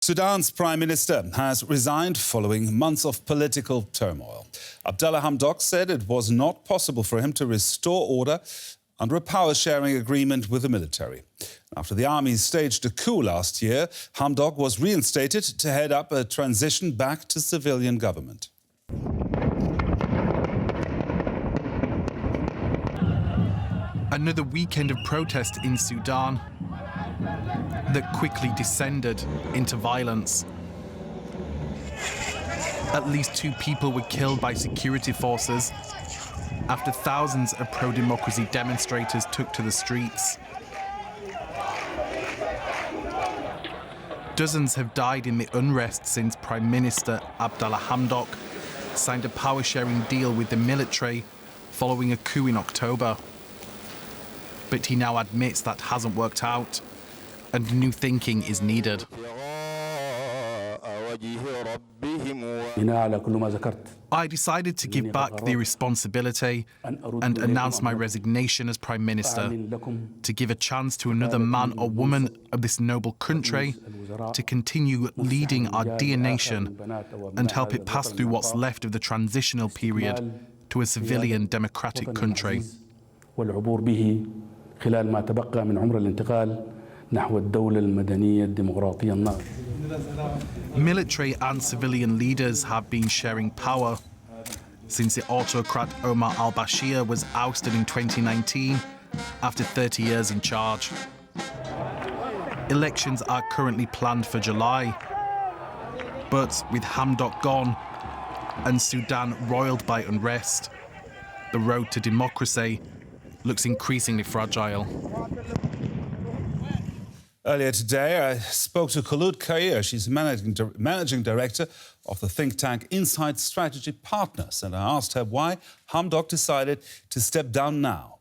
Sudan's Prime Minister has resigned following months of political turmoil. Abdalla Hamdok said it was not possible for him to restore order under a power-sharing agreement with the military. After the army staged a coup last year, Hamdok was reinstated to head up a transition back to civilian government. Another weekend of protest in Sudan that quickly descended into violence. At least 2 people were killed by security forces after thousands of pro-democracy demonstrators took to the streets. Dozens have died in the unrest since Prime Minister Abdalla Hamdok signed a power-sharing deal with the military following a coup in October. But he now admits that hasn't worked out, and new thinking is needed. I decided to give back the responsibility and announce my resignation as Prime Minister, to give a chance to another man or woman of this noble country to continue leading our dear nation and help it pass through what's left of the transitional period to a civilian democratic country. خلال ما تبقى من عمر الانتقال نحو الدولة المدنية الديمقراطية النهضة. Military and civilian leaders have been sharing power since the autocrat Omar al-Bashir was ousted in 2019 after 30 years in charge. Elections are currently planned for July, but with Hamdok gone and Sudan roiled by unrest, the road to democracy looks increasingly fragile. Earlier today, I spoke to Khair. She's managing director of the think tank Inside Strategy Partners, and I asked her why Hamdok decided to step down now.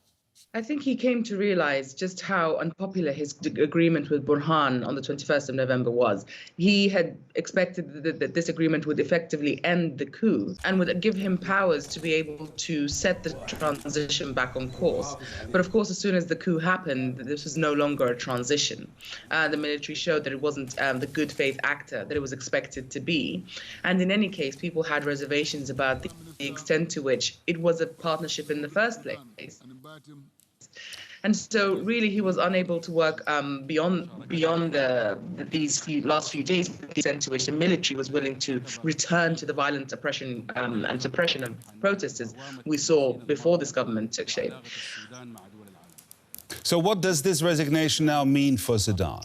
I think he came to realize just how unpopular his agreement with Burhan on the 21st of November was. He had expected that this agreement would effectively end the coup and would give him powers to be able to set the transition back on course. But of course, as soon as the coup happened, this was no longer a transition. The military showed that it wasn't the good faith actor that it was expected to be. And in any case, people had reservations about the extent to which it was a partnership in the first place. And so really he was unable to work beyond these last few days, the extent to which the military was willing to return to the violent oppression and suppression of protesters we saw before this government took shape. So what does this resignation now mean for Sudan?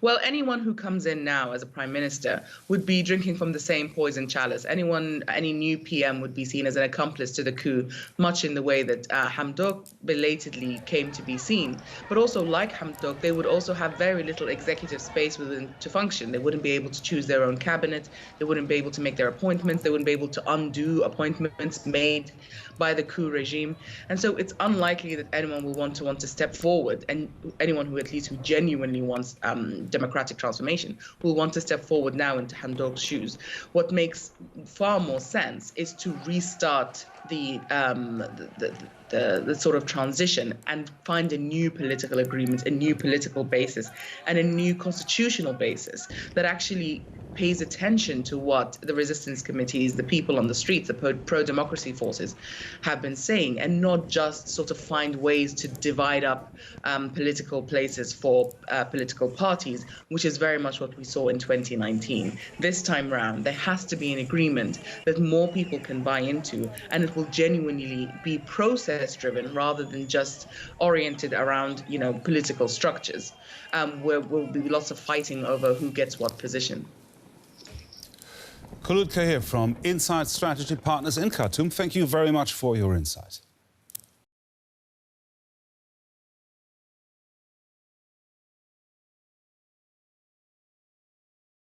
Well, anyone who comes in now as a prime minister would be drinking from the same poison chalice. Any new PM would be seen as an accomplice to the coup, much in the way that Hamdok belatedly came to be seen. But also, like Hamdok, they would also have very little executive space within to function. They wouldn't be able to choose their own cabinet. They wouldn't be able to make their appointments. They wouldn't be able to undo appointments made by the coup regime. And so it's unlikely that anyone will want to step forward, and anyone who genuinely wants democratic transformation will want to step forward now into Hamdok's shoes. What makes far more sense is to restart the sort of transition and find a new political agreement, a new political basis, and a new constitutional basis that actually pays attention to what the resistance committees, the people on the streets, the pro-democracy forces have been saying, and not just sort of find ways to divide up political places for political parties, which is very much what we saw in 2019. This time round, there has to be an agreement that more people can buy into, and it will genuinely be process-driven rather than just oriented around, political structures, where will be lots of fighting over who gets what position. Khair from Inside Strategy Partners in Khartoum, thank you very much for your insight.